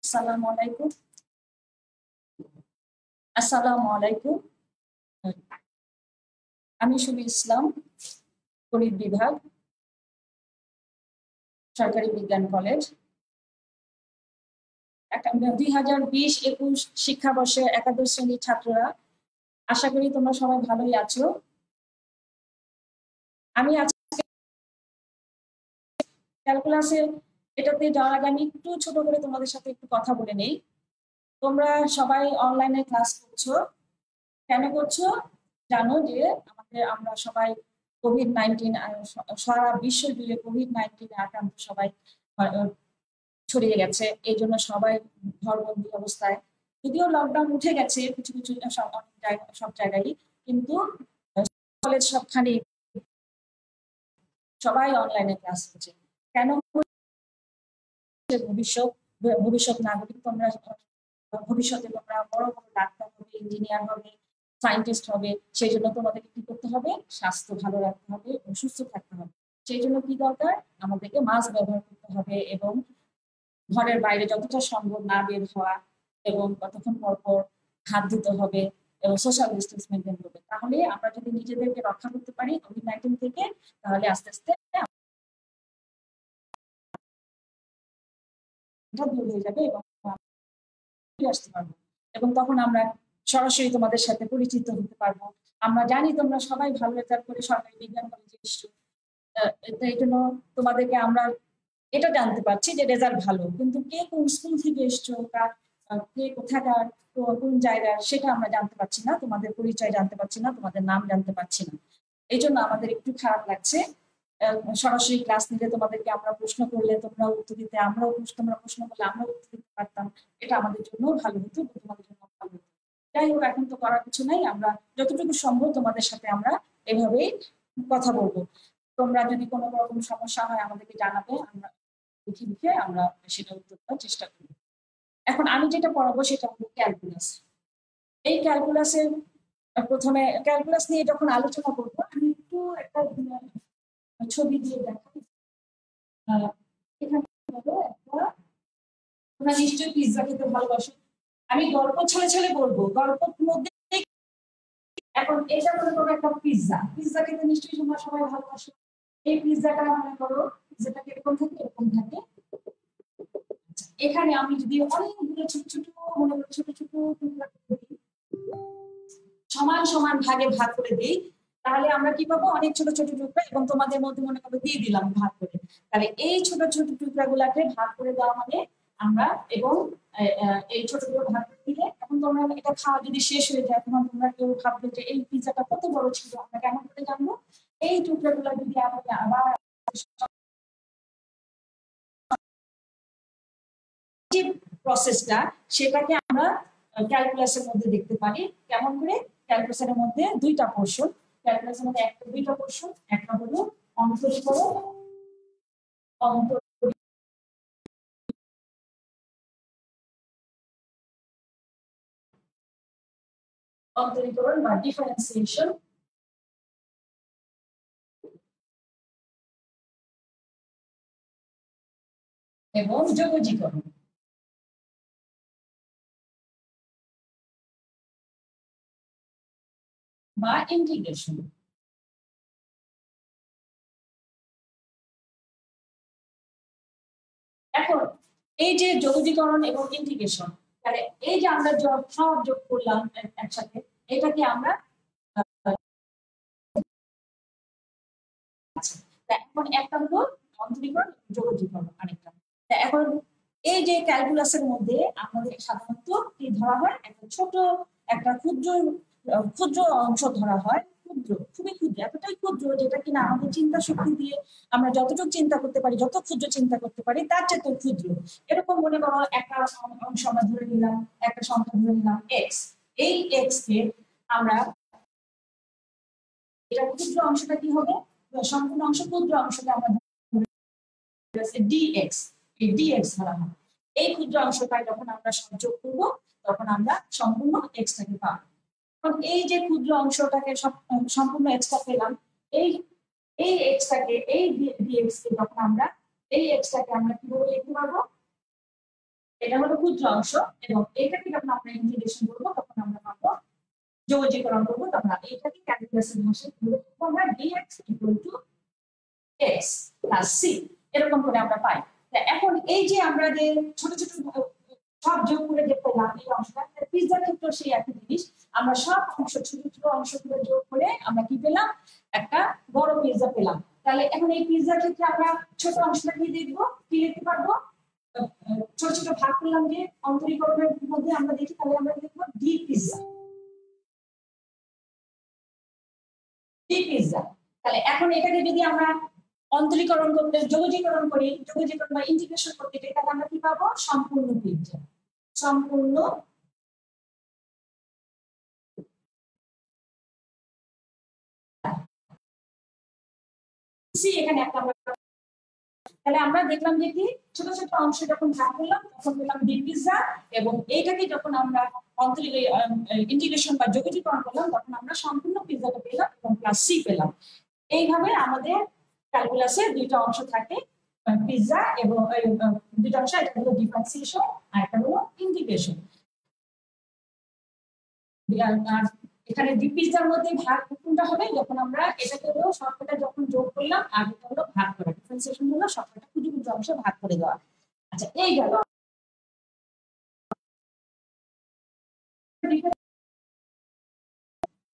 আসসালামু আলাইকুম। আসসালামু আলাইকুম। আমি সুবি ইসলাম, গণিত বিভাগ, সরকারি বিজ্ঞান কলেজ। 2020-21 শিক্ষাবর্ষে একাদশ শ্রেণীর ছাত্ররা, আশা করি তোমরা সবাই ভালোই আছো। আমি আজকে ক্যালকুলাসে এটাতে যাওয়ার আগে আমি একটু ছোট করে তোমাদের সাথে একটু কথা বলে নেই। তোমরা সবাই অনলাইনে ক্লাস করছো। কেন করছো? জানো যে আমরা সবাই কোভিড-19 সারা বিশ্ব জুড়ে কোভিড-19 এ আক্রান্ত সবাই ছড়িয়ে গেছে। এই জন্য সবাই ঘরবন্দি অবস্থায়, যদিও লকডাউন উঠে গেছে কিছু কিছু সব জায়গায়, কিন্তু কলেজ সবখানে সবাই অনলাইনে ক্লাস হচ্ছে। কেন? ভবিষ্যৎ নাগরিক তোমরা, ভবিষ্যতে তোমরা বড় বড় ডাক্তার হবে, ইঞ্জিনিয়ার হবে, সায়েন্টিস্ট হবে। সেই জন্য তোমাদেরকে কি করতে হবে? স্বাস্থ্য ভালো রাখতে হবে এবং সুস্থ থাকতে হবে। সেই জন্য কি দরকার? আমাদেরকে মাস্ক ব্যবহার করতে হবে এবং ঘরের বাইরে যতটা সম্ভব না বের হওয়া এবং কতক্ষণ পর পর হাত ধুতে হবে এবং সোশ্যাল ডিস্টেন্স মেনটেন করবে। তাহলে আমরা যদি নিজেদেরকে রক্ষা করতে পারি কোভিড-19 থেকে, তাহলে আস্তে আস্তে দূর হয়ে যাবে এবং আসতে পারবো এবং তখন আমরা সরাসরি তোমাদের সাথে পরিচিত হতে পারবো। আমরা জানি তোমরা সবাই ভালো রেজাল্ট করে সরকারি বিজ্ঞান কলেজে এসছো। এই জন্য তোমাদেরকে আমরা এটা জানতে পারছি যে রেজাল্ট ভালো, কিন্তু কে কোন স্কুল থেকে এসছো, কে কোথাকার, কোন জায়গার, সেটা আমরা জানতে পারছি না। তোমাদের পরিচয় জানতে পারছি না, তোমাদের নাম জানতে পারছি না। এই জন্য আমাদের একটু খারাপ লাগছে। সরাসরি ক্লাস নিলে তোমাদেরকে আমরা প্রশ্ন করলে তোমরা উত্তর দিতে, তোমরা প্রশ্ন করলে আমরা উত্তর দিতে পারতাম। এটা আমাদের জন্য ভালো হতো, তোমাদের জন্য ভালো হতো। যাই হোক, এখন তো করার কিছু নাই। আমরা যতটুকু সম্ভব তোমাদের সাথে আমরা এভাবেই কথা বলবো। তোমরা যদি কোনো রকম সমস্যা হয় আমাদেরকে জানাবে, আমরা লিখে আমরা সেটা উত্তর দেওয়ার চেষ্টা করব। এখন আমি যেটা পড়াবো সেটা হলো ক্যালকুলাস। এই ক্যালকুলাসের প্রথমে ক্যালকুলাস নিয়ে যখন আলোচনা করবো, আমি একটু একটা ছবি দিয়ে দেখাই। এখানে হলো একটা, তোমরা নিশ্চয়ই পিৎজা খেতে ভালোবাসো। আমি গল্প ছলে ছলে বলবো, গল্পের মধ্যে এখন এটা মনে করো একটা পিৎজা। পিৎজা খেতে নিশ্চয়ই তোমরা সবাই ভালোবাসো। এই পিৎজাটা মনে করো, পিৎজাটাকে এরকম থাকে, এরকম থাকে। এখানে আমি যদি অনেকগুলো ছোট ছোট মনে করো ছোট ছোট টুকরা সমান সমান ভাগে ভাগ করে দিই, তাহলে আমরা কি পাবো? অনেক ছোট ছোট টুকরা, এবং তোমাদের মধ্যে মনে করো দিয়ে দিলাম ভাগ করে। তাহলে এই ছোট ছোট টুকরা গুলাকে ভাগ করে দেওয়া মানে আমরা, এবং এই ছোট ছোট ভাগ করে দিলে এখন তোমরা এটা খাওয়া যদি শেষ হয়ে যায়, তখন তোমরা কেউ ভাববে যে এই পিৎজাটা কত বড় ছিল, আমরা কেমন করে জানবো? এই টুকরাগুলো যদি আমরা আবার প্রসেসটা, সেটাকে আমরা ক্যালকুলাসের মধ্যে দেখতে পারি। কেমন করে? ক্যালকুলাসের মধ্যে দুইটা পোর্শন, ক্যালকুলাসের মধ্যে দুইটা পোর্শন। একটা হলো অন্তরীকরণ, অন্তরীকরণ বা ডিফারেন্সিয়েশন, এবং যোগজীকরণ। বা ইন্টিগ্রেশন। এখন এই যে যোগজীকরণ এবং ইন্টিগ্রেশন, তাহলে এই যে আমরা সব যোগ করলাম একসাথে, এটাকে আমরা এখন একটা হলো অন্তরীকরণ, যোগজীকরণ আরেকটা। এখন এই যে ক্যালকুলাসের মধ্যে আমাদের সাধারণত কি ধরা হয়? একটা ছোট, একটা ক্ষুদ্র ক্ষুদ্র অংশ ধরা হয়, ক্ষুদ্র, খুবই ক্ষুদ্র, এতটাই ক্ষুদ্র যেটা কিনা আমাদের চিন্তা শক্তি দিয়ে আমরা যতটুকু চিন্তা করতে পারি, যত ক্ষুদ্র চিন্তা করতে পারি তার চেয়ে তো ক্ষুদ্র। এরকম মনে করো একটা অংশ আমরা ধরে নিলাম, একটা সংখ্যা ধরে নিলাম এক্স। এই এক্স কে আমরা, এটা ক্ষুদ্র অংশটা কি হবে? সম্পূর্ণ অংশ ক্ষুদ্র অংশটা আমরা ডিএক্স, এই ডিএক্স ধরা হয়। এই ক্ষুদ্র অংশটা যখন আমরা যোগ করব তখন আমরা সম্পূর্ণ এক্সটাকে পাবো। এখন এই যে ক্ষুদ্র অংশটাকে সম্পূর্ণ এক্সটা পেলাম, এই এই এক্সটাকে এই ডিএক্স কে যখন আমরা এই এক্সটাকে আমরা কিভাবে লিখতে পারবো, এটা হলো ক্ষুদ্র অংশ এবং এটাকে যখন আমরা ইন্টিগ্রেশন করবো তখন আমরা পাবো, যোগজীকরণ করবো তখন এইটাকে ক্যালকুলাসের ভাষায় লিখবো আমরা dx equal to x plus c, এরকম করে আমরা পাই। এখন এই যে আমরা যে ছোট ছোট সব যোগ করে যে পেলাম এই অংশটা, পিৎজার ক্ষেত্রে সেই একই জিনিস, আমরা সব অংশ ছোট ছোট অংশগুলো যোগ করে আমরা কি পেলাম, একটা বড় পিৎজা পেলাম। তাহলে এখন এই পিৎজার ক্ষেত্রে আমরা ছোট অংশটা কি দেখবো, কি লিখতে পারবো, ছোট ছোট ভাগ করলাম যে অন্তরীকরণের মধ্যে আমরা দেখি, তাহলে আমরা লিখবো ডি পিৎজা, ডি পিৎজা। তাহলে এখন এটাকে যদি আমরা অন্তরীকরণ করতে যোগজীকরণ করি, যোগজীকরণ বা ইন্টিগ্রেশন করতে চাই, তাহলে আমরা কি পাবো, সম্পূর্ণ পিৎজা, সম্পূর্ণ সি এখানে একটা আমরা। তাহলে আমরা দেখলাম যে কি ছোট ছোট অংশ যখন ভাগ করলাম তখন পেলাম ডি পিৎজা, এবং এইটাকে যখন আমরা ইন্টিগ্রেশন বা যোগজীকরণ করলাম তখন আমরা সম্পূর্ণ পিৎজাটা পেলাম এবং প্লাস সি পেলাম। এইভাবে আমাদের ক্যালকুলাসে দুইটা অংশ থাকে, পিৎজা এবং দুইটা অংশ, একটা হলো ডিফারেন্সিয়েশন আর একটা হলো ইন্টিগ্রেশন। আর এখানে ডি পিৎজার মধ্যে ভাগ কোনটা হবে, যখন আমরা এটাকে হলো সবকটা যখন যোগ করলাম আর এটা হলো ভাগ করা, ডিফারেন্সিয়েশন হলো সবকটা ক্ষুদ্র ক্ষুদ্র অংশে ভাগ করে দেওয়া। আচ্ছা, এই গেল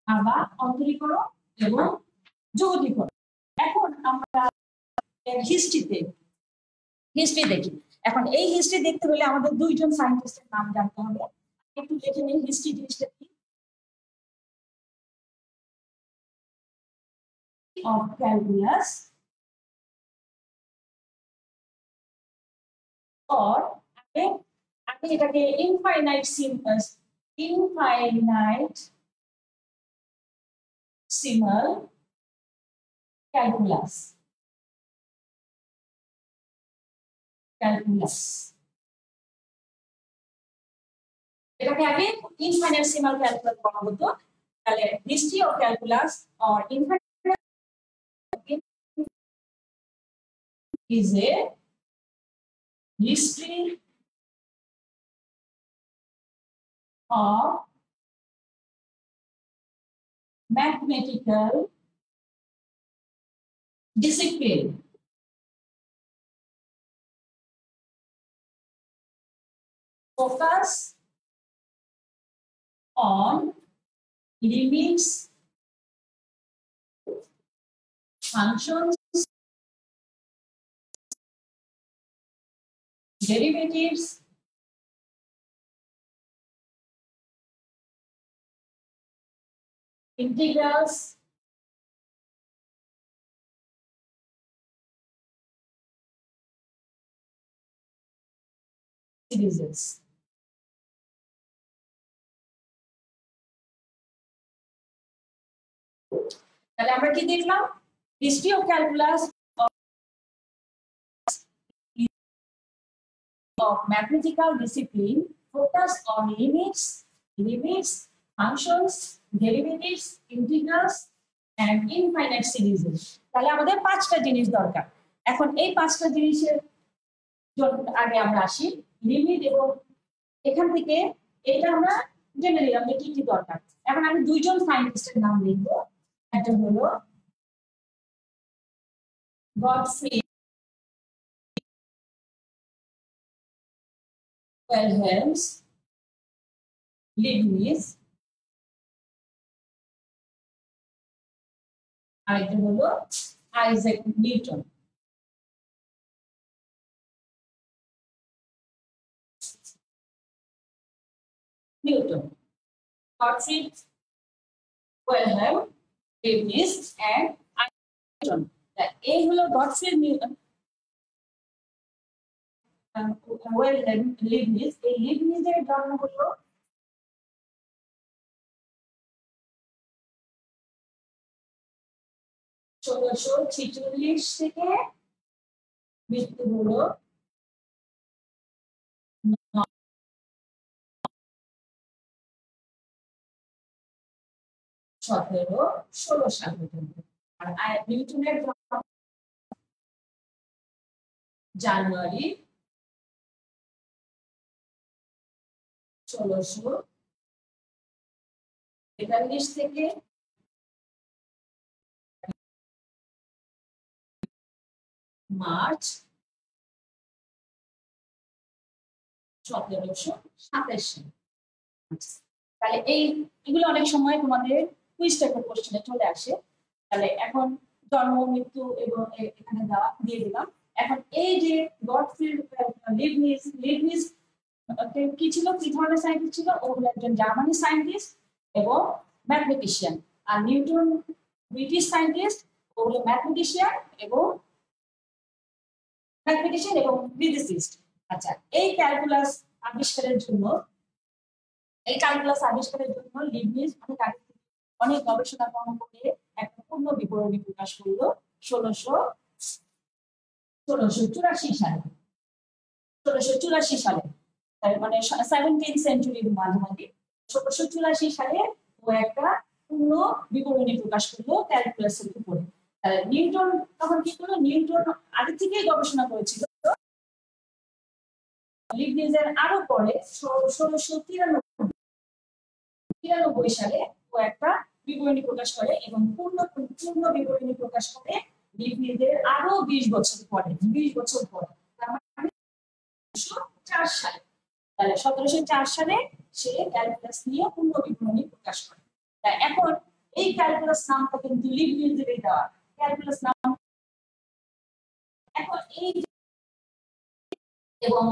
আবার অন্তরীকরণ এবং যোগজীকরণ। এখন আমরা হিস্ট্রি দেখি। এখন এই হিস্ট্রি দেখতে হলে আমাদের দুইজন সায়েন্টিস্টের নাম জানতে হবে। একটু দেখে নিন হিস্ট্রি জিনিসটা কি। of calculus or আমি এটাকে ইনফাইনাইট সিমাল ক্যালকুলাস এটাকে আগে ইনফাইনাইটসিমাল ক্যালকুলাস বলা হতো। তাহলে history of calculus or infinite is a history of mathematical discipline focus on limits, functions, derivatives, integrals, series. তাহলে আমরা কি দেখলাম, history of calculus of mathematical discipline focus on limits, functions, derivatives, integrals and infinite series. তাহলে আমাদের পাঁচটা জিনিস দরকার। এখন এই পাঁচটা জিনিসের আগে আমরা আসি লিমিট, এবং এখান থেকে এটা আমরা জেনে নিলাম যে কি কি দরকার। এখন আমি দুইজন সায়েন্টিস্টের নাম লিখবো, একটা হলো গডফ্রি ওয়েলহেমস লিবনিজ, আরেকটা হলো Isaac Newton. Gottfried Wilhelm Leibniz and Newton. এই হলো গডফ্রি ওয়েলহেম লিবনিজ। এই লিবনিজের জন্ম হলো 1646 থেকে মৃত্যু হলো 17-16 সাল পর্যন্ত। আর নিউটনের জানুয়ারি 1643 থেকে মার্চ 1727 সাল। তাহলে এগুলো অনেক সময় তোমাদের কুইজ টাইপের কোশ্চেনে চলে আসে। তাহলে এখন জন্ম মৃত্যু এবং এখানে দিয়ে দিলাম। এখন এই যে গডফ্রি লিবনিজ কি ছিল, কি ধরনের সায়েন্টিস্ট ছিল? ও হলো একজন জার্মানি সায়েন্টিস্ট এবং ম্যাথমেটিশিয়ান। আর নিউটন ব্রিটিশ সায়েন্টিস্ট, ও হলো ম্যাথমেটিশিয়ান এবং ফিজিসিস্ট। আচ্ছা, এই ক্যালকুলাস আবিষ্কারের জন্য লিবনিজ অনেক গবেষণা কর্ম করে একটা পূর্ণ বিবরণী প্রকাশ করলো 1684 সালে। 1684 সালে, মানে 17th সেঞ্চুরির মাঝামাঝি 1684 সালে ও একটা পূর্ণ বিবরণী প্রকাশ করলো ক্যালকুলাসের উপরে। নিউটন তখন কি করলো? নিউটন আগে থেকেই গবেষণা করেছিল। লিবনিজের আরো পরে 1693 সালে ও একটা বিবরণী প্রকাশ করে এবং পূর্ণ বিবরণী প্রকাশ করে লিবনিজের আরো 20 বছর পরে। তার মানে 1704 সালে। তাহলে 1704 সালে সে ক্যালকুলাস নিয়ে পূর্ণ বিবরণী প্রকাশ করে। এখন এই ক্যালকুলাস নামটা কিন্তু লিবনিজের দেওয়া ক্যালকুলাস নাম। এখন এই এবং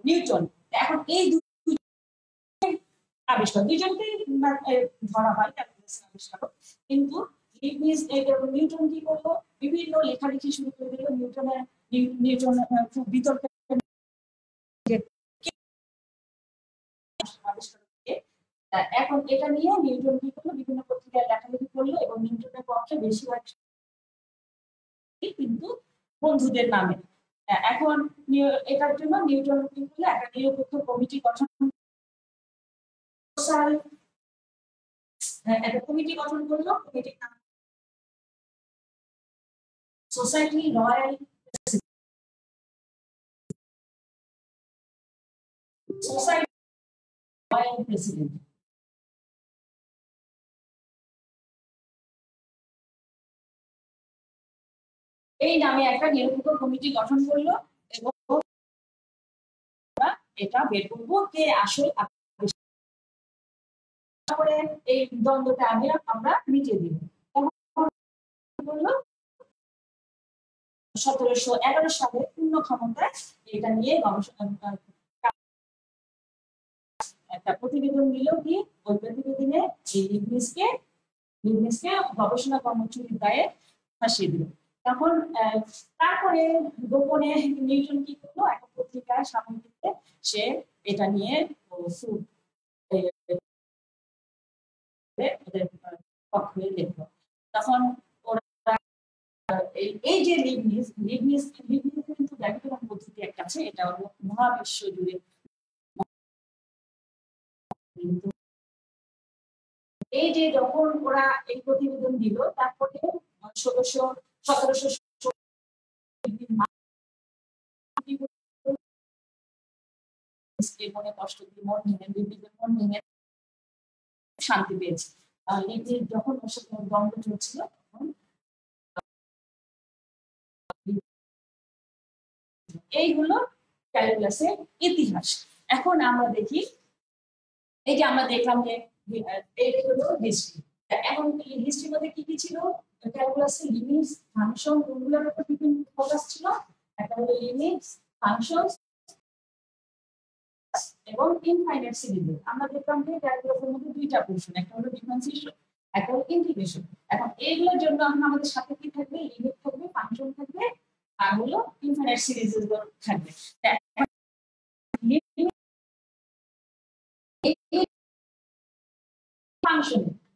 নিউটন, এখন এই আবিষ্কার দুইজনকেই ধরা হয় ক্যালকুলাসের আবিষ্কারক। কিন্তু নিউটন কি করলো? বিভিন্ন লেখালেখি শুরু করে দিল। নিউটন খুব বিতর্ক এখন এটা নিয়ে নিউটন কি করলো? বিভিন্ন পত্রিকায় লেখালেখি করলো এবং নিউটনের পক্ষে বেশিরভাগ কিন্তু বন্ধুদের নামে। এখন এটার জন্য নিউটন কি করলো? একটা নিরপেক্ষ কমিটি গঠন একটা কমিটি গঠন করলো। কমিটির নাম সোসাইটি রয়্যাল প্রেসিডেন্ট। এই নামে একটা নিরপেক্ষ কমিটি গঠন করলো এবং এটা বের করবো কে আসল করে এই দ্বন্দ্বটা আমরা মিটিয়ে দিব। 1711 সালে পূর্ণ ক্ষমতায় এটা নিয়ে গবেষণা একটা প্রতিবেদন দিল। কি ওই প্রতিবেদনে এই লিবনিজকে গবেষণা কর্মসূচির দায়ে ফাঁসিয়ে দিল। তখন তারপরে গোপনে নিউটন কি করলো? একটা পত্রিকায় সাময়িকীতে সে এটা নিয়ে ওদের পক্ষে লিখলো। তখন ওরা এই যে লিবনিজ কিন্তু ব্যাকরণ পদ্ধতি একটা আছে, এটা হলো মহাবিশ্ব জুড়ে। এই যে যখন ওরা এই প্রতিবেদন দিল, তারপরে 1700 মনে কষ্ট দিয়ে মন ভেঙে শান্তি পেয়েছে। লিবনিজ যখন ওর সাথে দ্বন্দ্ব চলছিল তখন এইগুলো ক্যালকুলাসের ইতিহাস। এখন আমরা দেখি, এই যে আমরা দেখলাম যে এই হলো হিস্ট্রি। এখন হিস্ট্রির মধ্যে কি কি ছিল? ক্যালকুলাসের লিমিটস, ফাংশন, কোনগুলোর উপর ফোকাস ছিল? একটা হলো লিমিটস, ফাংশন এবং ইনফাইনাইট সিরিজ। আমরা দেখলাম যে ক্যালকুলাসের মধ্যে দুইটা পোর্শন, একটা হলো ডিফারেন্সিয়েশন, একটা হলো ইন্টিগ্রেশন। এখন এইগুলোর জন্য আমাদের সাথে কি থাকবে? লিমিট থাকবে, ফাংশন থাকবে, আর হলো ইনফাইনাইট সিরিজ থাকবে।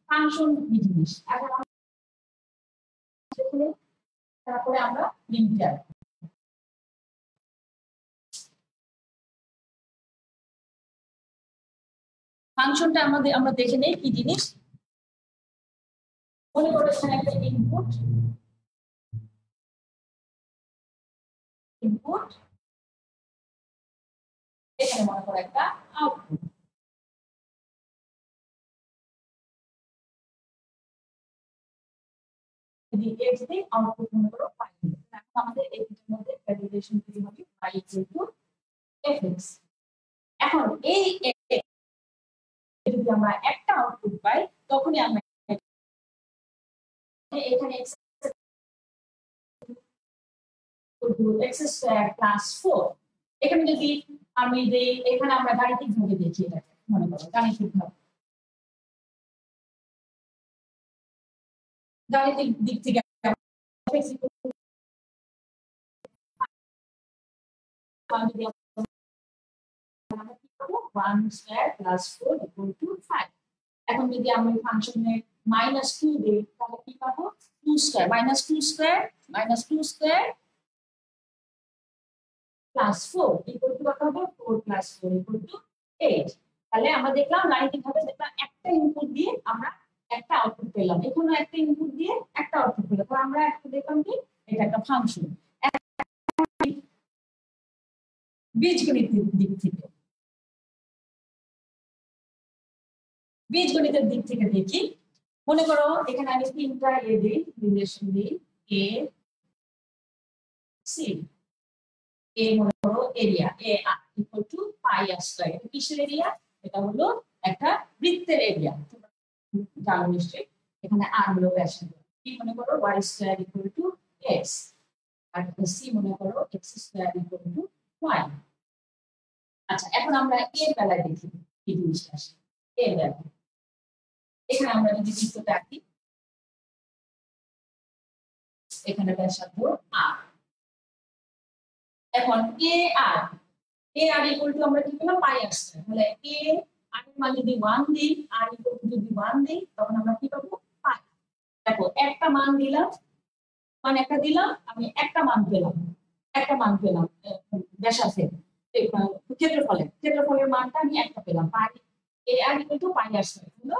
ফাংশন কি জিনিস? তারপরে আমরা লিমিটার ফাংশনটা আমরা দেখে নেই কি জিনিস। মনে করো এখানে একটা ইনপুট ইনপুট এখানে মনে করো একটা আউটপুট। যদি x দিই আউটপুট মনে করো y দিই। এখন আমাদের এই দুটোর মধ্যে একটা রিলেশন তৈরি হবে y fx। এখন এই যদি আমরা একটা আউটপুট পাই তখনই আমরা এখানে x স্কয়ার প্লাস 4 এখানে যদি আমি দেই এখানে আমরা গাণিতিক ভাবে দেখি এটাকে মনে করো গাণিতিক দিক থেকে one square plus 4 equal to 5। এখন যদি আমি ফাংশনে -2 দেই তাহলে কি পাবো 2 square -2 square plus 4 equal to কত হবে 4 প্লাস 4 ইকুয়াল টু 8। তাহলে আমরা দেখলাম গাণিতিক ভাবে দেখলাম একটা ইনপুট দিয়ে আমরা একটা আউটপুট পেলাম, এখানে একটা ইনপুট দিয়ে একটা আউটপুট পেলাম। তো আমরা একটা দেখলাম কি এটা একটা ফাংশন। বীজগণিতের দিক থেকে দেখি, মনে করো এখানে আমি তিনটা এ দিই রিলেশন দিই এ সি। এ মনে করো area A equal to pi R square. এটা কিসের এরিয়া? এটা হলো একটা বৃত্তের এরিয়া, জানো নিশ্চয়ই। এখানে আর হলো ব্যাসার্ধ। কি মনে করো y square equal to x আর সি মনে করো x square equal to y। আচ্ছা এখন আমরা এর বেলায় দেখি কি জিনিসটা আসে। এর বেলায় এখানে আমরা যদি চিত্রটা আঁকি, এখানে ব্যাসার্ধ r। এখন এ আর ইকুয়াল টু আমরা কি পেলাম পাই আর স্কয়ার। তাহলে এ আর এর মান যদি 1 দিই আর ইকুয়াল টু যদি 1 দিই তখন আমরা কি পাবো পাই। দেখো একটা মান দিলাম, একটা দিলাম, আমি একটা মান পেলাম ব্যাসার্ধের ক্ষেত্রফলের মানটা আমি একটা পেলাম pi. Area equal to pi R square হলো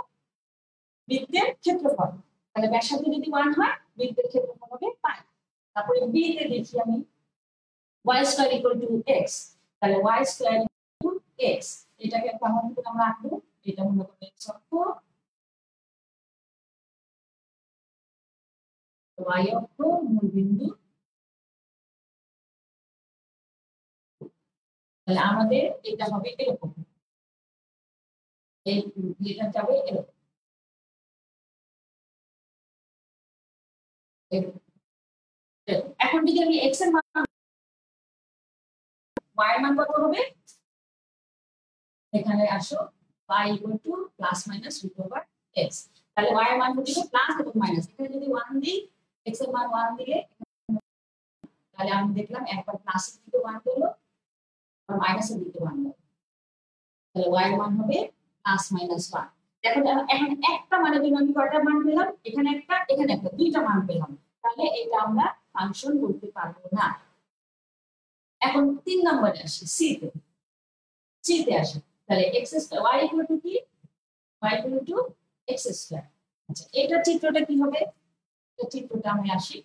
বৃত্তের ক্ষেত্রফল। তাহলে ব্যাসার্ধ যদি 1 হয় বৃত্তের ক্ষেত্রফল হবে পাই। তারপরে বি তে দেখি আমি y square equal to x। তাহলে y square equal to x, এটাকে কেমন করে আমরা আঁকবো? এটা মনে করো x অক্ষ, y অক্ষ মূল বিন্দু। তাহলে আমাদের এটা হবে এরকম, এই এটা যাবে এরকম। এখন যদি আমি x এর মান y এর মান কত হবে? এখানে আসো y equal to plus minus root over x। তাহলে y এর মান হচ্ছে প্লাস এবং মাইনাস। এখানে যদি 1 দিই x এর মান 1 দিলে তাহলে আমি দেখলাম একবার প্লাসের দিকে 1 হলো আর মাইনাসের দিকে 1 হলো। তাহলে y এর মান হবে প্লাস মাইনাস 1। দেখো এখন একটা মানের জন্য আমি কয়টা মান পেলাম? এখানে একটা দুইটা মান পেলাম। তাহলে এটা আমরা ফাংশন বলতে পারবো না। এখন 3 নম্বরে আসি সি তে আসি। তাহলে x square y equal two কি? y equal to x square. আচ্ছা এটা চিত্রটা কি হবে? এটা চিত্রটা আমি আসি।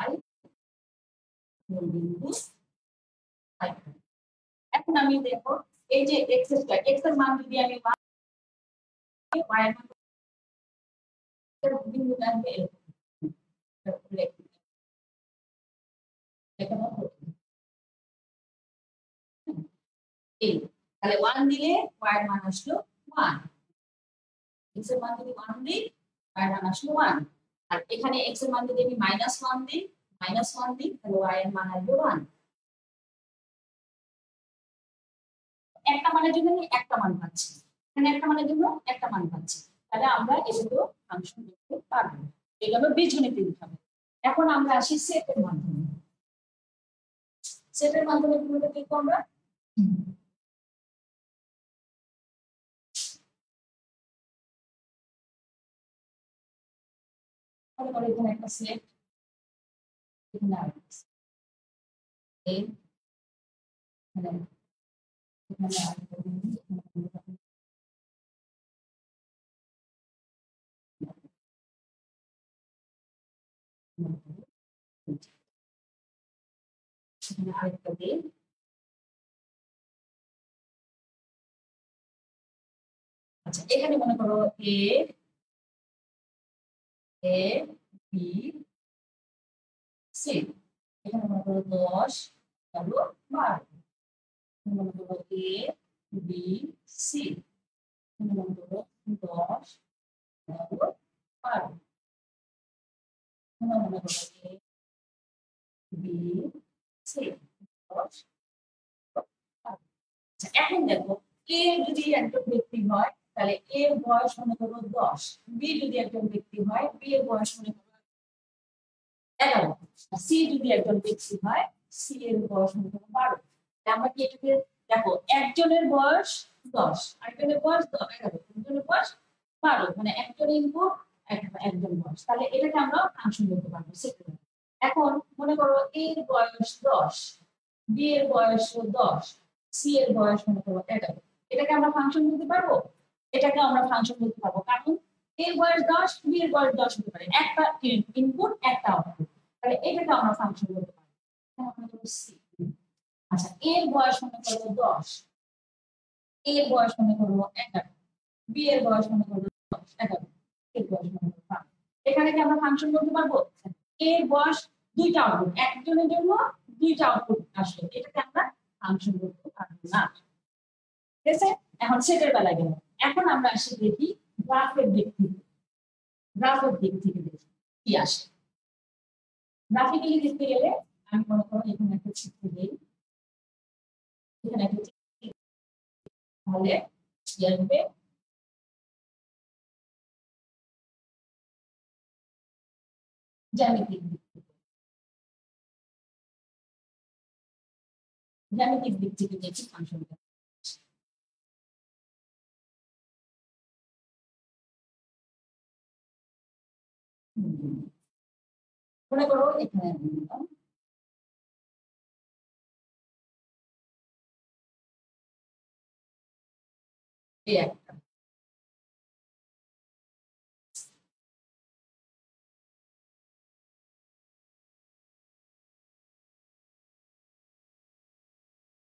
y মূল বিন্দু। এখন আমি দেখো এই যে x স্কয়ার, x এর মান যদি আমি y এর মান বিন্দু আসবে এই। তাহলে 1 দিলে y এর মান আসলো 1, x এর মান যদি 1 দিই y এর মান আসলো 1। আর এখানে x এর মান যদি আমি -1 দিই তাহলে y এর মান আসবে 1। একটা মানের জন্য আমি একটা মান পাচ্ছি, এখানে একটা মানের জন্য একটা মান পাচ্ছি। তাহলে আমরা এগুলো ফাংশন লিখতে পারবো। এগুলো বীজগণিতের ভাবে। এখন আমরা আসি সেটের মাধ্যমে। সেটের মাধ্যমে কিভাবে লিখবো আমরা? এখানে একটা সেট, এখানে আরেকটা সেট। এ এখানে এখানে আরেকটা বিন্দু, এখানে আরেকটা দিই। আচ্ছা এখানে মনে করো এ এ বি সি, এখানে মনে করো 10 হলো 12, মনে করো এ বি সি, মনে করো 10 হলো 12, মনে করো এ বি সি 10। আচ্ছা এখন দেখো এ যদি একজন ব্যক্তি হয় তাহলে এর বয়স মনে করো 10, বি যদি একজন ব্যক্তি হয় বি এর বয়স মনে করো 11, সি যদি একজন ব্যক্তি হয় সি এর বয়স মনে করো 12। আমরা কি এটাকে দেখো একজনের বয়স 10, আরেকজনের বয়স 11, একজনের বয়স 12, মানে একজন ইনপুট একজন বয়স, তাহলে এটাকে আমরা ফাংশন বলতে পারবো সেকেন্ড। এখন মনে করো এর বয়স 10, বি এর বয়স 10, সি এর বয়স মনে করো 11, এটাকে আমরা ফাংশন বলতে পারবো? এটাকে আমরা ফাংশন বলতে পারবো, কারণ এর বয়স 10, বি এর বয়স 10 হতে পারে, একটা ইনপুট একটা আউটপুট, তাহলে এটাকে আমরা ফাংশন বলতে পারবো। আচ্ছা এর বয়স মনে করো 10, এর বয়স মনে করো 11, বি এর বয়স মনে করো 10, 11, এর বয়স মনে করো 5, এখানে কি আমরা ফাংশন বলতে পারবো? এর বয়স দুইটা আউটপুট, একজনের জন্য দুইটা আউটপুট আসবে, এটাকে আমরা ফাংশন বলতে পারবো না। ঠিক আছে, এখন সেটের বেলায় গেল। এখন আমরা আসি দেখি গ্রাফের দিক থেকে, গ্রাফের দিক থেকে দেখি কি আসে। গ্রাফিক্যালি দেখতে গেলে আমি মনে করো এখানে একটা চিত্র দিই, এখানে একটা চিত্র, তাহলে কি আসবে? জ্যামিতিক দিক থেকে, জ্যামিতিক দিক থেকে দেখি ফাংশনটা। মনে করো এখানে আমি দিলাম এই একটা,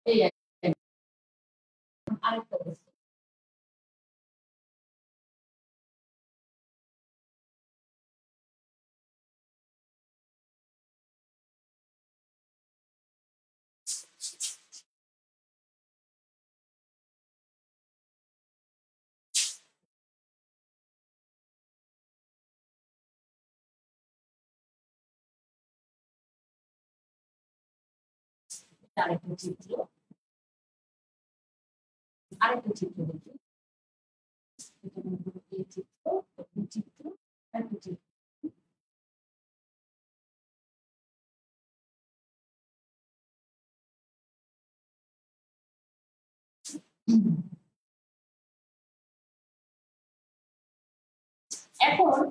এই একটা, আরেকটা বস্তু, আরেকটা চিত্র, আরেকটা চিত্র দেখি, এটা মনে করো এই চিত্র, এই চিত্র, আরেকটা চিত্র। এখন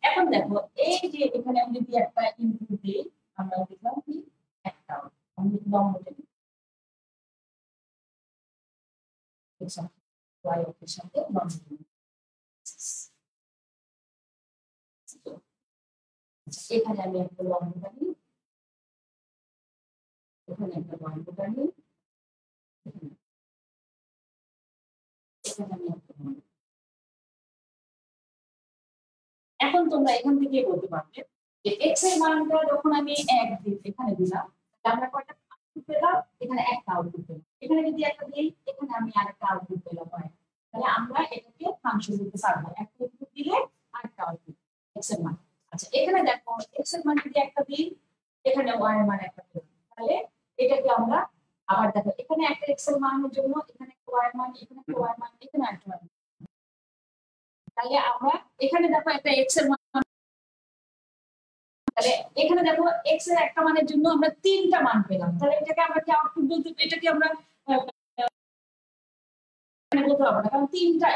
এখন দেখো এই যে এখানে আমি যদি একটা ইনপুট দিই, আমরা দেখলাম কি একটা, আমি লম্বটা y অক্ষের সাথে লম্ব, এখানে আমি একটা লম্ব টানি, এখানে একটা লম্ব টানি, এখানে আমি একটা লম্ব। এখন তোমরা এখান থেকে বলতে পারবে যে x এর মানটা যখন আমি 1 দিই এখানে দিলাম, আমরা কয়টা আউটপুট পেলাম? এখানে একটা আউটপুট পেলাম, এখানে যদি একটা দিই এখানে আমি আরেকটা আউটপুট পেলাম, হয় তাহলে আমরা এটাকে ফাংশন দিতে পারবো, একটা ইনপুট দিলে আরেকটা আউটপুট x এর মান। আচ্ছা এখানে দেখো x এর মান যদি একটা দিই, এখানে y এর মান একটা পেলাম, তাহলে এটাকে আমরা আবার দেখো এখানে একটা x এর মানের জন্য এখানে y এর মান, এখানে y এর মান, এখানে একটা মান, তাহলে আমরা এখানে দেখো একটা x এর মান, তাহলে এখানে দেখো x এর একটা মানের জন্য আমরা তিনটা মান পেলাম, তাহলে এটাকে আমরা কি আউটপুট বলতে, এটাকে আমরা বলতে পারবো না, কারণ তিনটা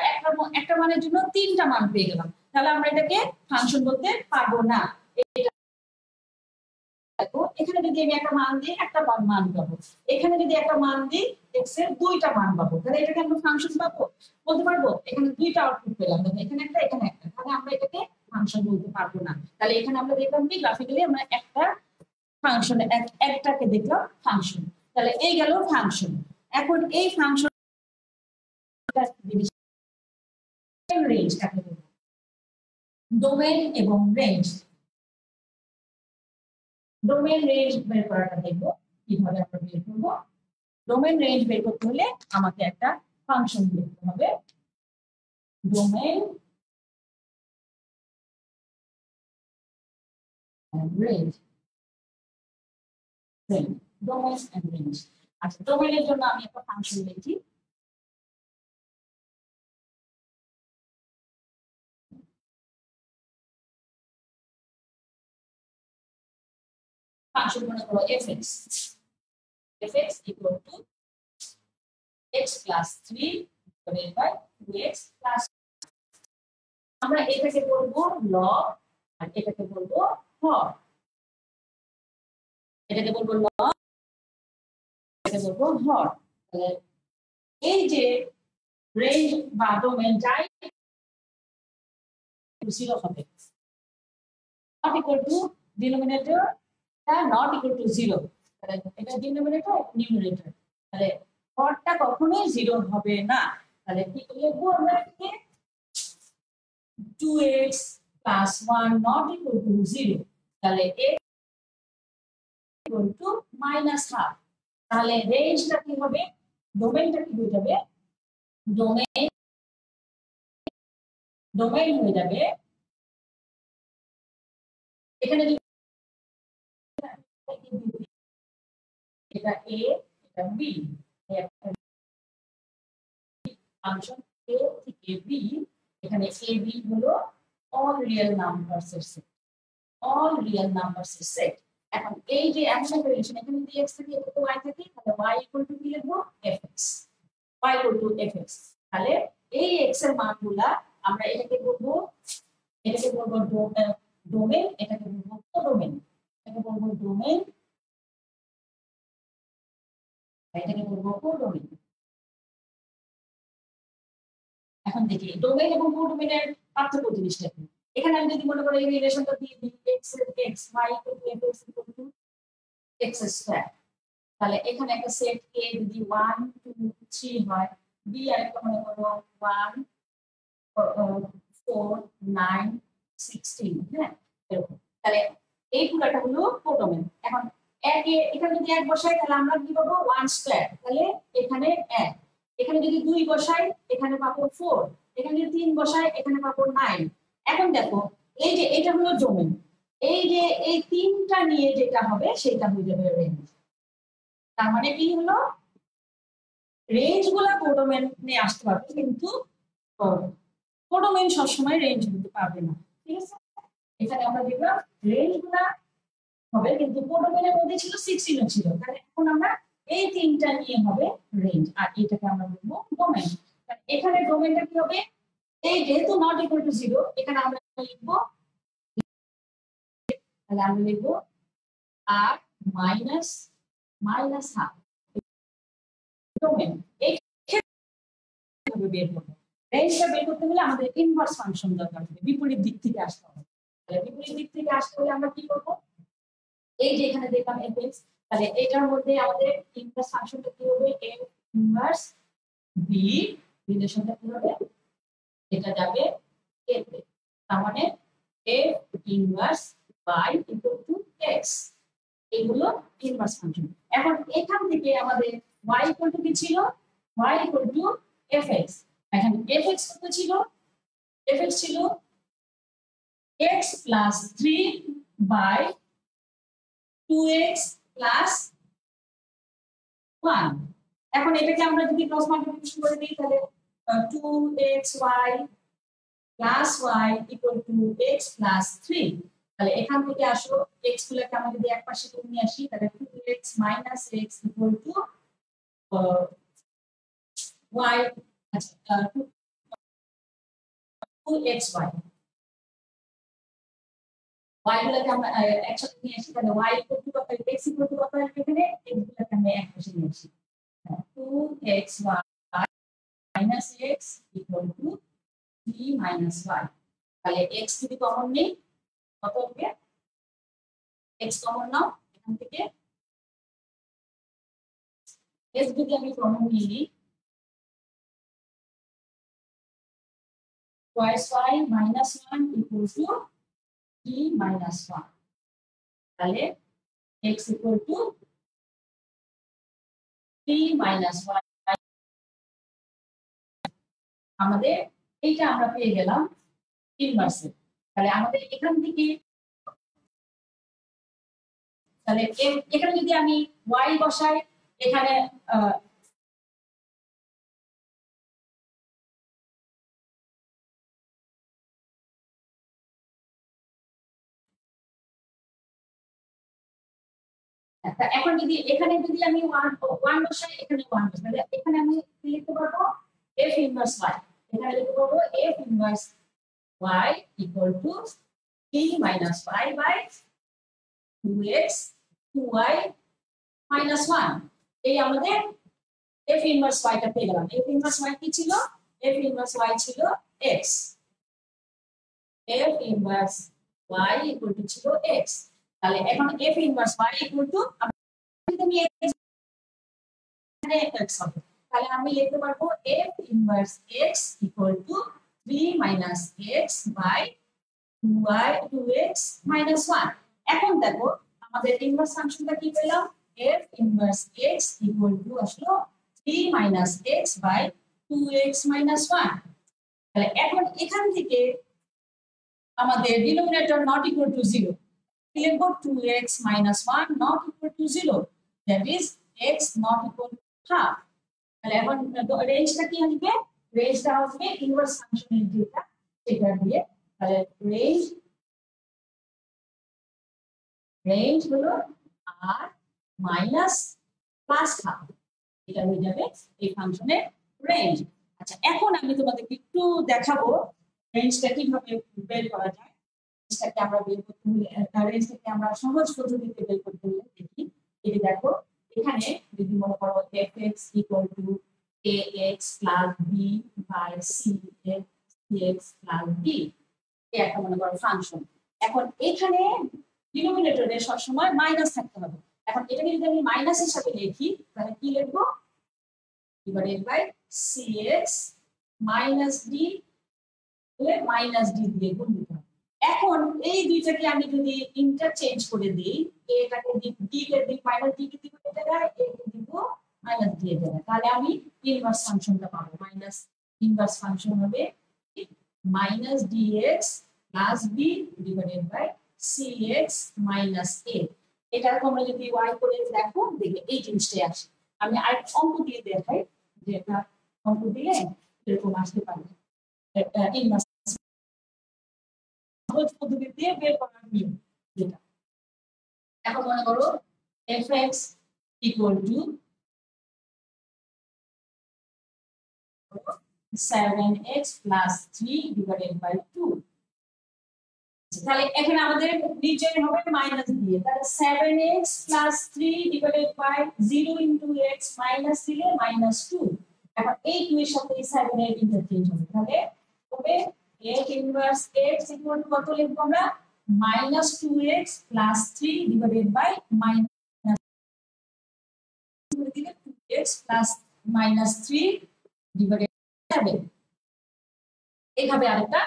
একটা মানের জন্য তিনটা মান পেয়ে গেলাম, তাহলে আমরা এটাকে ফাংশন বলতে পারবো না। এখানে যদি আমি একটা মান দিই একটা মান পাবো, এখানে যদি একটা মান দিই এক্স এর দুইটা মান পাবো, তাহলে এটাকে আমরা ফাংশন পাবো বলতে পারবো? এখানে দুইটা আউটপুট পেলাম, এখানে একটা এখানে একটা, তাহলে আমরা এটাকে ফাংশন বলতে পারবো না। তাহলে এখানে আমরা দেখলাম কি গ্রাফিক্যালি আমরা একটা ফাংশন একটাকে দেখলাম ফাংশন। তাহলে এই গেল ফাংশন। এখন এই ফাংশন রেঞ্জ কাকে বলবো? ডোমেন এবং রেঞ্জ। ডোমেন রেঞ্জ বের করাটা দেখবো কিভাবে আমরা বের করবো। ডোমেন রেঞ্জ বের করতে হলে আমাকে একটা ফাংশন লিখতে হবে, domain range. Domain and range. আচ্ছা, ডোমেনের জন্য আমি একটা ফাংশন লিখি, ফাংশন মনে করো fx, fx equal to x plus 3 divided by 2x plus, আমরা এটাকে বলবো লগ আর এটাকে বলবো হর। এটাকে বলবো লগ, এটাকে বলবো হর। তাহলে এই যে রেঞ্জ বা ডোমেন যাই 0 হবে, not equal to denominator not equal to 0, তাহলে এটা ডিনোমিনেটর নিউমারেটর, তাহলে হরটা কখনোই 0 হবে না। তাহলে কি লিখবো আমরা? এটাকে 2x plus 1 not equal to 0, তাহলে x equal to minus half। তাহলে রেঞ্জটা কি হবে? ডোমেনটা কি হয়ে যাবে? ডোমেন হয়ে যাবে, এখানে এটা a এটা b, ফাংশন a থেকে b, এখানে a b হলো অল রিয়েল নাম্বারস এর সেট, অল রিয়েল নাম্বারস এর সেট। এখন এই যে এমন একটা রিলেশন, এখানে যদি x থাকে এখানে y থাকে, তাহলে y ইকুয়াল টু কি লিখবো? fx, y equal two fx। তাহলে এই x এর মানগুলা আমরা এটাকে বলবো ডোমেন, এটাকে বলবো কোডোমেন, এটাকে বলবো ডোমেন, এটাকে বলবো কোডোমেন। এখন দেখি ডোমেন এবং কোডোমেনের পার্থক্য জিনিসটা কি। এখানে আমি যদি মনে করি এই রিলেশনটা দিয়ে দিই x এর x y fx x square, তাহলে এখানে একটা সেট a যদি 1 2 3 হয়, b আরেকটা মনে করো 1 4 9 16, হ্যাঁ এরকম। তাহলে এই পুরোটা হলো কোডোমেন। এখন এখানে যদি 1 বসাই তাহলে আমরা কি পাবো? 1 স্কয়ার, তাহলে এখানে 1, এখানে যদি 2 বসাই এখানে পাবো 4, এখানে যদি 3 বসাই এখানে পাবো 9। এখন দেখো এই যে এটা হলো ডোমেন, এই যে এই তিনটা নিয়ে যেটা হবে সেটা হয়ে যাবে রেঞ্জ। তার মানে কি হলো? রেঞ্জ গুলা কোডোমেনে আসতে পারবে, কিন্তু কোডোমেন সবসময় রেঞ্জ হতে পারবে না। ঠিক আছে, এখানে আমরা দেখলাম রেঞ্জ গুলা হবে, কিন্তু কোডোমেনের মধ্যে ছিল 16 ছিল, তাহলে এখন আমরা এই তিনটা নিয়ে হবে রেঞ্জ, আর এটাকে আমরা বলবো ডোমেন। এখানে ডোমেনটা কি হবে? এই যেহেতু নট ইকুয়াল টু 0, এখানে আমরা লিখবো, তাহলে আমরা লিখবো আর মাইনাস হাফ ডোমেন। এই ক্ষেত্রে বের করব, রেঞ্জটা বের করতে হলে আমাদের ইনভার্স ফাংশন দরকার হবে, বিপরীত দিক থেকে আসতে হবে। তাহলে বিপরীত দিক থেকে আসতে হলে আমরা কি করব? এই যে এখানে দেখলাম fx, তাহলে এটার মধ্যে আমাদের ইনভার্স ফাংশনটা কি হবে? f ইনভার্স b, রিলেশনটা কি হবে? এটা যাবে a তে, তার মানে f inverse y equal to x, এগুলো ইনভার্স ফাংশন। এখন এখান থেকে আমাদের y ইকুয়াল টু কি ছিল? y equal two fx। এখন fx কত ছিল? fx ছিল x plus 3 by 2x plus 1। এখন এটাকে আমরা যদি ক্রস মাল্টিপ্লিকেশন করে দিই তাহলে 2xy plus y equal to x plus 3। তাহলে এখান থেকে আসো x গুলোকে আমরা যদি এক পাশে নিয়ে আসি তাহলে 2x minus x equal to y, আচ্ছা 2xy y গুলোকে আমরা একসাথে নিয়ে আসি, তাহলে y ইকুয়াল টু কত, x ইকুয়াল টু কত আসবে এখানে, x গুলোকে আমরা এক পাশে নিয়ে আসি, 2xy minus x equal to 3 minus y, তাহলে x যদি কমন নেই কত হবে, x কমন নাও এখান থেকে, x যদি আমি কমন নিই twice y minus 1 equal to 3 minus 1, তাহলে x equal to 3 minus y, আমাদের এইটা আমরা পেয়ে গেলাম ইনভার্সে। তাহলে আমাদের এখান থেকে, তাহলে এখানে যদি আমি y বসাই, এখানে এখন যদি এখানে যদি আমি 1 বসাই, এখানে 1 বসাই, তাহলে এখানে আমি কি লিখতে পারবো, f ইনভার্স y, এখানে লিখতে পারবো f inverse y equal to 3 minus y by 2x 2y minus 1, এই আমাদের f ইনভার্স y টা পেয়ে গেলাম। f ইনভার্স y কি ছিল, f ইনভার্স y ছিল x, f inverse y equal to ছিল x, তাহলে এখন f inverse y equal to, আমি এখানে x হবে, তাহলে আমি লিখতে পারবো f inverse x equal to 3 minus x by 2x minus 1। এখন দেখো আমাদের ইনভার্স ফাংশনটা কি পেলাম, f inverse x equal to আসলো 3 minus x by 2x minus 1। তাহলে এখন এখান থেকে আমাদের ডিনোমিনেটর নট ইকুয়াল টু 0, লিখবো 2x minus 1 not equal to 0, that is x not equal to half। তাহলে এখন রেঞ্জটা কি আসবে, রেঞ্জটা আসবে ইনভার্স ফাংশনের যেটা সেটা দিয়ে, তাহলে রেঞ্জ হলো r মাইনাস প্লাস হাফ, এটা হয়ে যাবে এই ফাংশনের রেঞ্জ। আচ্ছা, এখন আমি তোমাদেরকে একটু দেখাবো রেঞ্জটা কিভাবে বের করা যায়। রেঞ্জটাকে আমরা বের করতে হলে, রেঞ্জটাকে আমরা সহজ পদ্ধতিতে বের করতে হলে দেখি, এই দেখো এখানে যদি মনে করো fx equal to ax plus b by cx plus d, এই একটা মনে করো ফাংশন। এখন এখানে ডিনোমিনেটরে সবসময় মাইনাস থাকতে হবে। এখন এটাকে যদি আমি মাইনাস হিসাবে লিখি, তাহলে কি লিখবো, divided by cx minus d, minus d দিয়ে গুণ দিতে হবে। এখন এই দুইটাকে আমি যদি ইন্টারচেঞ্জ করে দিই, এটাকে d কে দিই মাইনাস d কে দিব এই জায়গায়, a কে দিব মাইনাস d এর জায়গায়, তাহলে আমি ইনভার্স ফাংশনটা পাবো। মাইনাস ইনভার্স ফাংশন হবে minus dx plus b divided by cx minus a। এটা তোমরা যদি y করে দেখো, দেখবে এই জিনিসটাই আসে। আমি আরেকটা অঙ্ক দিয়ে দেখাই, যে এটা অঙ্ক দিয়ে এরকম আসতে পারে ইনভার্স পদ্ধতি দিয়ে বের করার নিয়ম যেটা। এখন মনে করো fx equal to 7x plus 3 divided by 2, তাহলে এখানে আমাদের নিচে হবে মাইনাস দিয়ে, তাহলে 7x plus 3 divided by 0 into x minus দিলে minus 2। এখন এই 2 এর সাথে এই 7 এর ইন্টারচেঞ্জ হবে, তাহলে হবে f inverse x equal to কত লিখবো আমরা, minus 2x plus 3 divided by minus 2x plus minus 3 divided by 7। এইভাবে আরেকটা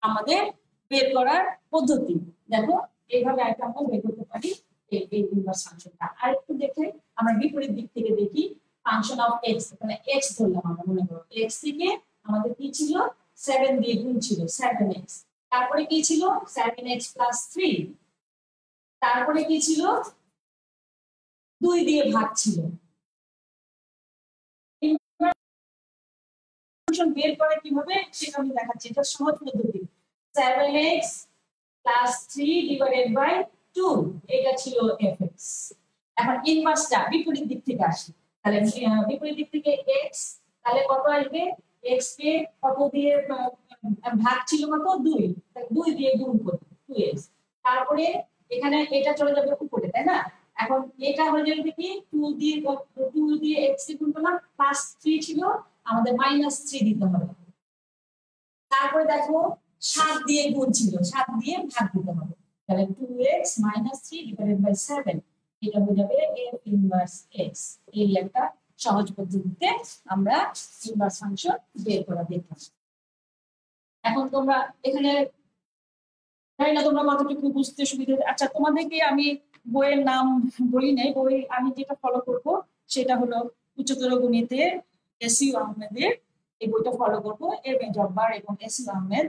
আমাদের বের করার পদ্ধতি, দেখো এইভাবে আরেকটা আমরা বের করতে পারি এই ইনভার্স ফাংশনটা। আর একটু দেখে আমরা বিপরীত দিক থেকে দেখি, ফাংশন অফ x, মানে x ধরলাম আমরা, মনে করো x থেকে আমাদের কি ছিল, 7 দিয়ে গুণ ছিল 7x, তারপরে কি ছিল 7x plus 3, তারপরে কি ছিল 2 দিয়ে ভাগ ছিল। ফাংশন বের করা কিভাবে সেটা আমি দেখাচ্ছি, এটা সহজ পদ্ধতি। 7x plus 3 divided by 2, এটা ছিল fx। এখন ইনভার্সটা বিপরীত দিক থেকে আসে, তাহলে বিপরীত দিক থেকে x, তাহলে কত আসবে, x কে কত দিয়ে ভাগ ছিল কত, 2, তাহলে 2 দিয়ে গুণ করব 2x, তারপরে এখানে এটা চলে যাবে উপরে, তাই না? এখন এটা হয়ে যাবে কি 2 দিয়ে x গুণ করলাম, +3 ছিল, আমাদের -3 দিতে হবে। তারপরে দেখো 7 দিয়ে গুণ ছিল, 7 দিয়ে ভাগ দিতে হবে, তাহলে 2x - 3 / 7, এটা হয়ে যাবে f ইনভার্স x। এই একটা সহজ পদ্ধতিতে আমরা ইনভার্স ফাংশন বের করা দেখলাম। এখন তোমরা এখানে জানি না তোমরা কতটুকু বুঝতে সুবিধা। আচ্ছা, তোমাদেরকে আমি বইয়ের নাম বলি নাই, বই আমি যেটা ফলো করব সেটা হলো উচ্চতর গণিতের এসইউ আহমেদের এই বইটা ফলো করবো, এম এ জব্বার এবং এসইউ আহমেদ।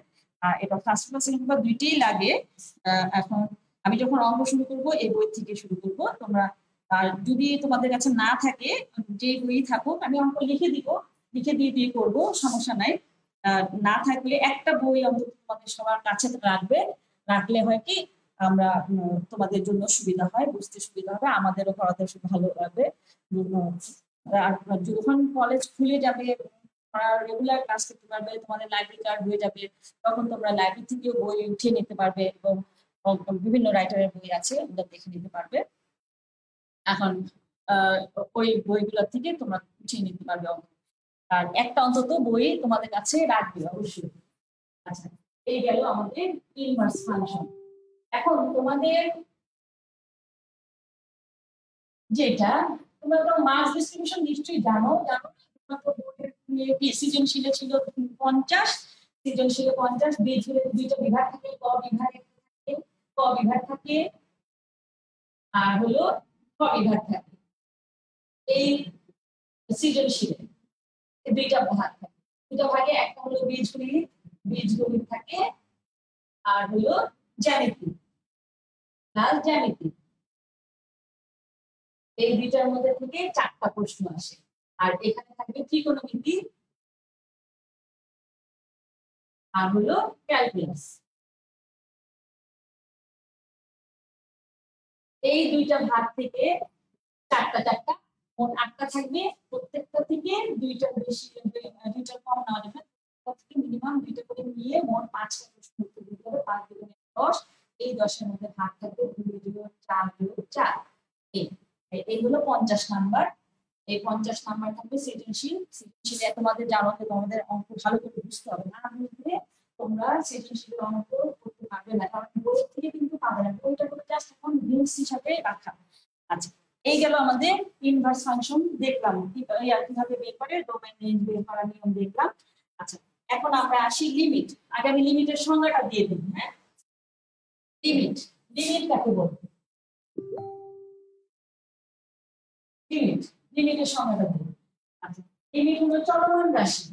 এটা ফার্স্ট ক্লাস সেকেন্ড ক্লাস দুইটাই লাগে। এখন আমি যখন অঙ্ক শুরু করব এই বই থেকে শুরু করব। তোমরা আর যদি তোমাদের কাছে না থাকে, যে বই থাকুক, আমি অঙ্ক লিখে দিব, লিখে দিয়ে করবো, সমস্যা নাই। না থাকলে একটা বই অন্তত তোমাদের সবার কাছে রাখবে, রাখলে হয় কি আমরা তোমাদের জন্য সুবিধা হয়, বুঝতে সুবিধা হবে, আমাদেরও পড়াতে ভালো লাগবে। আর যখন কলেজ খুলে যাবে, রেগুলার ক্লাস করতে পারবে, তোমাদের লাইব্রেরি কার্ড হয়ে যাবে, তখন তোমরা লাইব্রেরি থেকেও বই উঠিয়ে নিতে পারবে এবং বিভিন্ন রাইটারের বই আছে, ওগুলো দেখে নিতে পারবে। এখন ওই বইগুলো থেকে তোমরা উঠিয়ে নিতে পারবে। আর একটা অন্তত বই তোমাদের কাছে রাখবে অবশ্যই। আচ্ছা, এই গেল আমাদের ইনভার্স ফাংশন। এখন তোমাদের যেটা তোমরা তো মাস ডিস্ট্রিবিউশন নিশ্চয়ই জানো, সৃজনশীলে ছিল 50, সৃজনশীলে 50, দুইটা বিভাগ থাকে, ক বিভাগ থাকে, ক বিভাগ থাকে, আর হলো খ বিভাগ থাকে। এই সৃজনশীলে দুইটা ভাগ থাকে, দুইটা ভাগে একটা হলো বীজগণিত থাকে, আর হলো জ্যামিতি, জ্যামিতি। এই দুইটার মধ্যে থেকে 4টা প্রশ্ন আসে। আর এখানে থাকবে ত্রিকোণমিতি আর হলো ক্যালকুলাস। এই দুইটা ভাগ থেকে 4টা মোট 8টা থাকবে, প্রত্যেকটা থেকে দুইটার বেশি, দুইটার কম নেওয়া যাবে, মিনিমাম দুইটা করে নিয়ে মোট 5টা প্রশ্ন উত্তর দিতে হবে। 5 × 10, এই 10-এর মধ্যে ভাগ থাকবে 2 × 4 × 4। এই হলো 50 নাম্বার। এই 50 নাম্বার থাকবে সৃজনশীল। সৃজনশীলে তোমাদের জানো যে তোমাদের অঙ্ক ভালো করে বুঝতে হবে, না বুঝলে তোমরা সৃজনশীল অঙ্ক করতে পারবে না, কারণ বই থেকে কিন্তু পাবে না, বইটা করে জাস্ট এখন লিঙ্কস হিসাবে রাখা। আচ্ছা, এই গেল আমাদের ইনভার্স ফাংশন দেখলাম, কিভাবে বের করে ডোমেইন রেঞ্জ বের করার নিয়ম দেখলাম। আচ্ছা, এখন আমরা আসি লিমিট। আগে আমি লিমিটের সংজ্ঞাটা দিয়ে দিই। হ্যাঁ, লিমিট কাকে বলবো? লিমিটের সংজ্ঞাটা দিই। আচ্ছা, লিমিট হলো চলমান রাশি,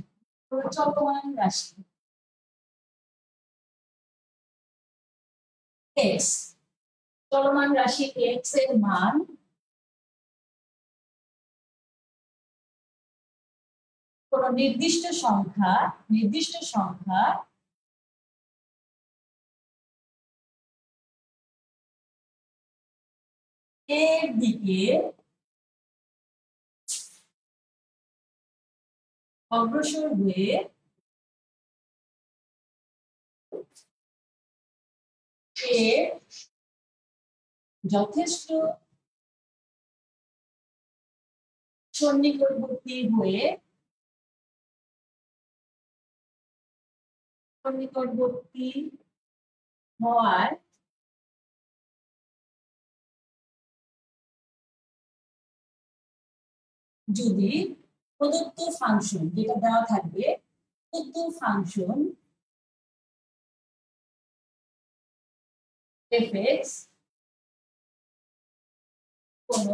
x, চলমান রাশি x এর মান কোন নির্দিষ্ট সংখ্যা এর দিকে অগ্রসর হয়ে এর যথেষ্ট সন্নিকটবর্তী হওয়ার যদি প্রদত্ত ফাংশন, যেটা দেওয়া থাকবে, প্রদত্ত ফাংশন f(x) কোন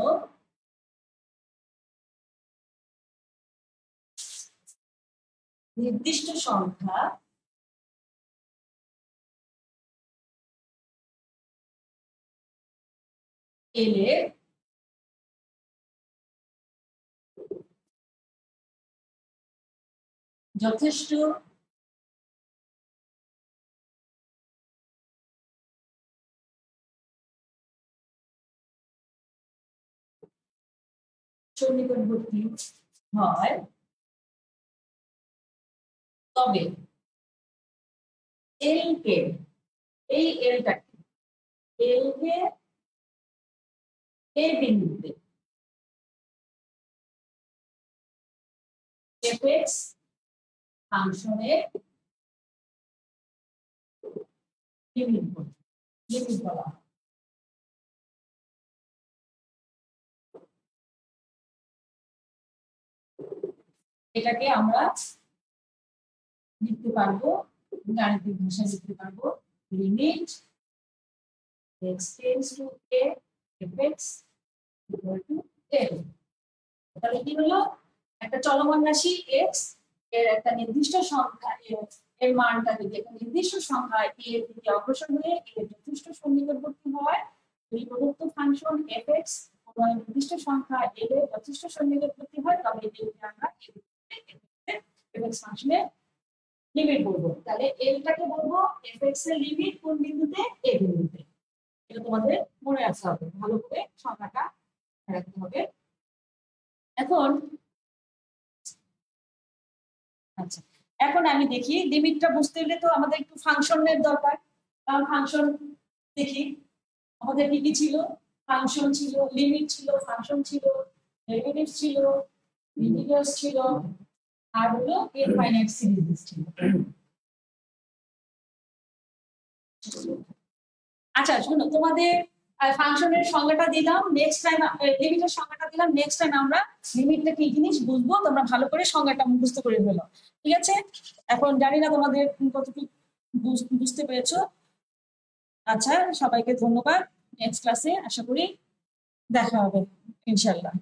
নির্দিষ্ট সংখ্যা l এর যথেষ্ট সন্নিকটবর্তী হয়, তবে l কে, এই lটাকে এল কে এ বিন্দুতে এফএক্স ফাংশনের লিমিট বলা হয়। এটাকে আমরা লিখতে পারবো গাণিতিক ভাষায় লিখতে পারবো limit x tends to a fx equal to l। তাহলে কি হলো, একটা চলমান রাশি x এর একটা নির্দিষ্ট সংখ্যা এর মানটা যদি একটা নির্দিষ্ট সংখ্যা a এর দিকে অগ্রসর হয়ে এর যথেষ্ট সন্নিকটবর্তী হয়, এই প্রদত্ত ফাংশন fx কোনো নির্দিষ্ট সংখ্যা a এর যথেষ্ট সন্নিকটবর্তী হয়, তবে এটাকে আমরা fx ফাংশনের লিমিট বলবো। তাহলে এলটাকে বলবো fx এর লিমিট কোন বিন্দুতে, a বিন্দুতে। এটা তোমাদের মনে রাখতে হবে, ভালো করে সংখ্যাটা রাখতে হবে। এখন আচ্ছা, এখন আমি দেখি লিমিটটা বুঝতে হলে তো আমাদের একটু ফাংশনের দরকার। ফাংশন দেখি আমাদের কি কি ছিল, ফাংশন ছিল, লিমিট ছিল, ফাংশন ছিল, ডেরিভেটিভ ছিল, ইন্টিগ্রালস ছিল, আর হলো ইনফাইনাইট সিরিজ ছিল। আচ্ছা শোনো, তোমাদের ফাংশনের সংজ্ঞাটা দিলাম, নেক্সট টাইম লিমিটের সংজ্ঞাটা দিলাম, নেক্সট টাইম আমরা লিমিটটা কি জিনিস বুঝবো, তোমরা ভালো করে সংজ্ঞাটা মুখস্থ করে ফেলো, ঠিক আছে? এখন জানি না তোমাদের কতটুকু বুঝতে পেরেছো। আচ্ছা, সবাইকে ধন্যবাদ। নেক্সট ক্লাসে আশা করি দেখা হবে ইনশাল্লাহ।